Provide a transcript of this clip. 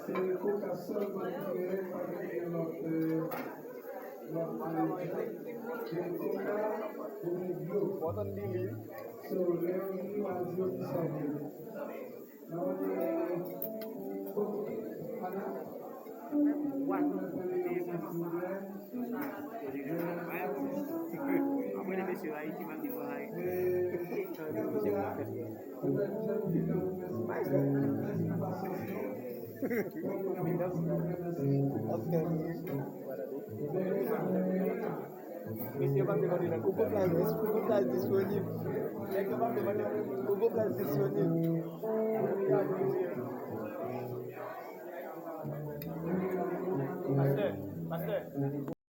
C'est Coca-Cola tiré par So Leonie was your disciple. Now Monsieur va me demander la Google Place disponible. Quelqu'un va me demander Google Place disponible. Pasteur.